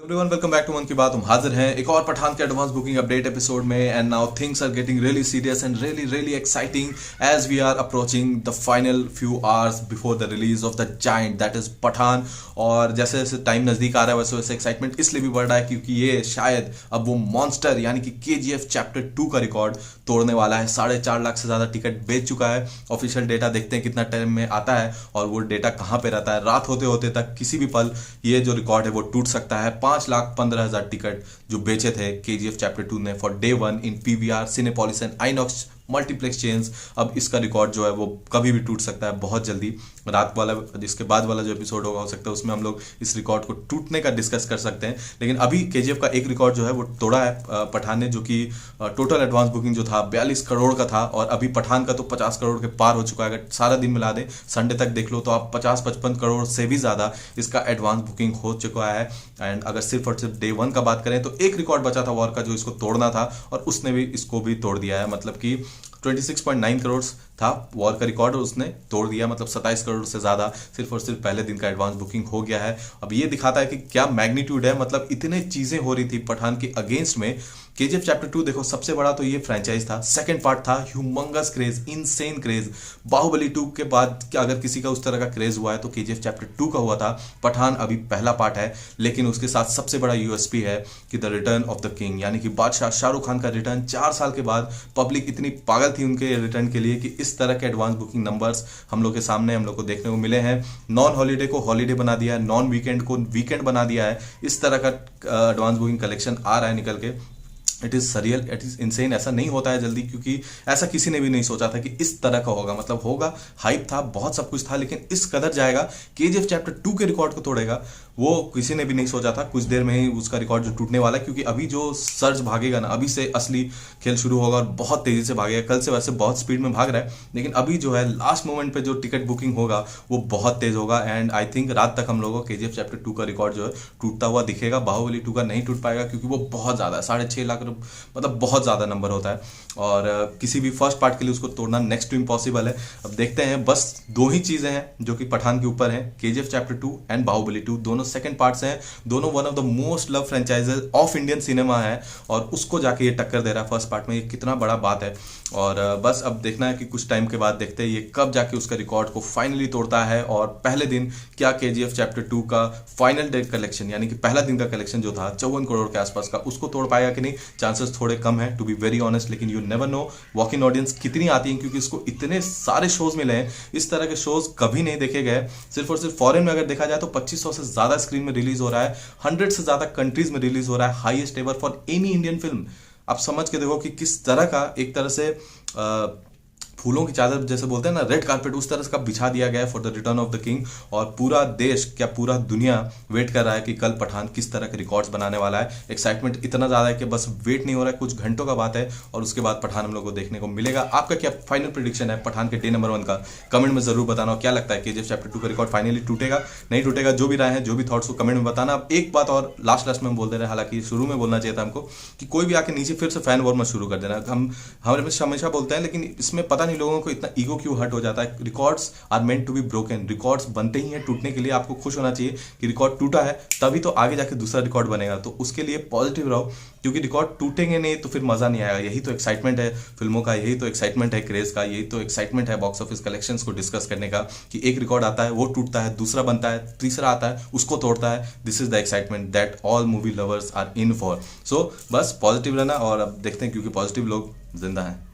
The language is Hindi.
एवरीवन वेलकम बैक टू मन की बात। हम हाजिर हैं एक और पठान के एडवांस बुकिंग अपडेट एपिसोड में and now things are getting really serious and really exciting as we are approaching the final few hours before the release of the giant that is Pathaan. और जैसे जैसे टाइम नजदीक आ रहा है वैसे वैसे एक्साइटमेंट इसलिए भी बढ़ रहा है क्योंकि ये शायद अब वो मॉन्स्टर यानी कि KGF चैप्टर 2 का रिकॉर्ड तोड़ने वाला है। 4.5 लाख से ज्यादा टिकट बेच चुका है। ऑफिशियल डेटा देखते हैं कितना टाइम में आता है और वो डेटा कहाँ पे रहता है। रात होते होते तक किसी भी पल ये जो रिकॉर्ड है वो टूट सकता है। 5,15,000 टिकट जो बेचे थे KGF चैप्टर 2 ने for day 1 in PVR, Cinepolis and INOX multiplex chains. अब इसका रिकॉर्ड जो है वो कभी भी टूट सकता है बहुत जल्दी। रात वाला जिसके बाद वाला जो एपिसोड होगा हो सकता है उसमें हम लोग इस रिकॉर्ड को टूटने का डिस्कस कर सकते हैं। लेकिन अभी KGF का एक रिकॉर्ड जो है वो तोड़ा है पठान ने, जो कि टोटल एडवांस बुकिंग जो था 42 करोड़ का था और अभी पठान का तो 50 करोड़ के पार हो चुका है। अगर सारा दिन मिला दें संडे तक देख लो तो आप 50-55 करोड़ से भी ज्यादा इसका एडवांस बुकिंग हो चुका है। एंड अगर सिर्फ और सिर्फ डे 1 का बात करें तो एक रिकॉर्ड बचा था वॉर का जो इसको तोड़ना था और उसने भी इसको भी तोड़ दिया है। मतलब कि 26.9 करोड़ था वॉर का रिकॉर्ड और उसने तोड़ दिया। मतलब 27 करोड़ से ज्यादा सिर्फ और सिर्फ पहले दिन का एडवांस बुकिंग हो गया है। अब ये दिखाता है कि क्या मैग्नीट्यूड है। मतलब इतने चीजें हो रही थी पठान के अगेंस्ट में। KGF चैप्टर 2 देखो सबसे बड़ा तो ये फ्रेंचाइज था। सेकंड पार्ट था humongous craze, insane craze. Baahubali 2 के बाद अगर किसी का उस तरह का क्रेज हुआ है तो KGF चैप्टर 2 का हुआ था। पठान अभी पहला पार्ट है लेकिन उसके साथ सबसे बड़ा USP है कि the return of the king यानी कि बादशाह शाहरुख खान का रिटर्न। 4 साल के बाद पब्लिक इतनी पागल थी उनके रिटर्न के लिए कि इस तरह के एडवांस बुकिंग नंबर्स हम लोग के सामने हम लोग को देखने को मिले हैं। नॉन हॉलीडे को हॉलीडे बना दिया है, नॉन वीकेंड को वीकेंड बना दिया है। इस तरह का एडवांस बुकिंग कलेक्शन आ रहा है निकल के। It is surreal, it is insane. ऐसा नहीं होता है जल्दी क्योंकि ऐसा किसी ने भी नहीं सोचा था कि इस तरह का होगा। मतलब होगा, हाइप था, बहुत सब कुछ था, लेकिन इस कदर जाएगा। KGF चैप्टर 2 के रिकॉर्ड को तोड़ेगा वो किसी ने भी नहीं सोचा था। कुछ देर में ही उसका रिकॉर्ड जो टूटने वाला है क्योंकि अभी जो सर्ज भागेगा ना, अभी से असली खेल शुरू होगा और बहुत तेजी से भागेगा। कल से वैसे बहुत स्पीड में भाग रहा है लेकिन अभी जो है लास्ट मोमेंट पे जो टिकट बुकिंग होगा वो बहुत तेज होगा। एंड आई थिंक रात तक हम लोगों को KGF चैप्टर 2 का रिकॉर्ड जो है टूटता हुआ दिखेगा। बाहुबली 2 का नहीं टूट पाएगा क्योंकि वो बहुत ज्यादा है। 6.5 लाख, मतलब बहुत ज्यादा नंबर होता है और किसी भी फर्स्ट पार्ट के लिए उसको तोड़ना नेक्स्ट टू इम्पॉसिबल है। अब देखते हैं, बस 2 ही चीजें हैं जो कि पठान के ऊपर है, KGF चैप्टर 2 एंड बाहुबली 2। दोनों सेकंड पार्ट्स हैं, दोनों one of the most love franchises of Indian cinema है और उसको जाके ये टक्कर दे रहा है फर्स्ट पार्ट में। ये कितना बड़ा बात है। और बस अब देखना है कि कुछ टाइम के बाद देखते हैं ये कब जाके उसका रिकॉर्ड को फाइनली तोड़ता है और पहले दिन क्या KGF चैप्टर 2 का फाइनल डे कलेक्शन यानी कि पहला दिन का कलेक्शन जो था 54 करोड़ के आसपास का, उसको तोड़ पाएगा कि नहीं। चांसेस थोड़े कम है टू बी वेरी ऑनेस्ट, लेकिन you never know walk in audience कितनी आती है क्योंकि इसको इतने सारे शोज मिले हैं। इस तरह के शोज कभी नहीं देखे गए। सिर्फ और सिर्फ फॉरेन में अगर देखा जाए तो 2500 से ज्यादा स्क्रीन में रिलीज हो रहा है, 100 से ज्यादा कंट्रीज में रिलीज हो रहा है। Highest ever for any Indian film. आप समझ के देखो कि किस तरह का एक तरह से फूलों की चादर जैसे बोलते हैं ना, रेड कारपेट, उस तरह का बिछा दिया गया है for the return of the king. और पूरा देश क्या पूरा दुनिया वेट कर रहा है कि कल पठान किस तरह के रिकॉर्ड्स बनाने वाला है। एक्साइटमेंट इतना ज्यादा है कि बस वेट नहीं हो रहा है, कुछ घंटों का बात है और उसके बाद पठान हम लोग को देखने को मिलेगा। आपका क्या फाइनल प्रेडिक्शन है पठान के डे नंबर 1 का? कमेंट में जरूर बताना। क्या लगता है KGF चैप्टर 2 का रिकॉर्ड फाइनली टूटेगा, नहीं टूटेगा? जो भी राय है, जो भी थॉट्स को कमेंट में बताना। अब एक बात और लास्ट में हम बोल दे रहे हैं, हालांकि शुरू में बोलना चाहिए था हमको, कि कोई भी आके नीचे फिर से फैन वॉर मत शुरू कर देना। हम हमेशा बोलते हैं लेकिन इसमें पता नहीं लोगों को इतना ईगो क्यों हर्ट हो जाता है। Records are meant to be broken. Records बनते ही हैं टूटने के लिए। आपको खुश होना चाहिए कि रिकॉर्ड टूटा है, तभी तो आगे जाके दूसरा रिकॉर्ड बनेगा। तो उसके लिए पॉजिटिव रहो क्योंकि रिकॉर्ड टूटेंगे नहीं तो फिर मजा नहीं आएगा। यही तो एक्साइटमेंट है फिल्मों का, यही तो एक्साइटमेंट है क्रेज का, यही तो एक्साइटमेंट है बॉक्स ऑफिस कलेक्शंस को डिस्कस करने का कि एक रिकॉर्ड आता है, वो टूटता है, दूसरा बनता है, तीसरा आता है, उसको तोड़ता है। This is the excitement that all movie lovers are in for. So बस पॉजिटिव रहना और अब देखते हैं क्योंकि पॉजिटिव लोग जिंदा हैं।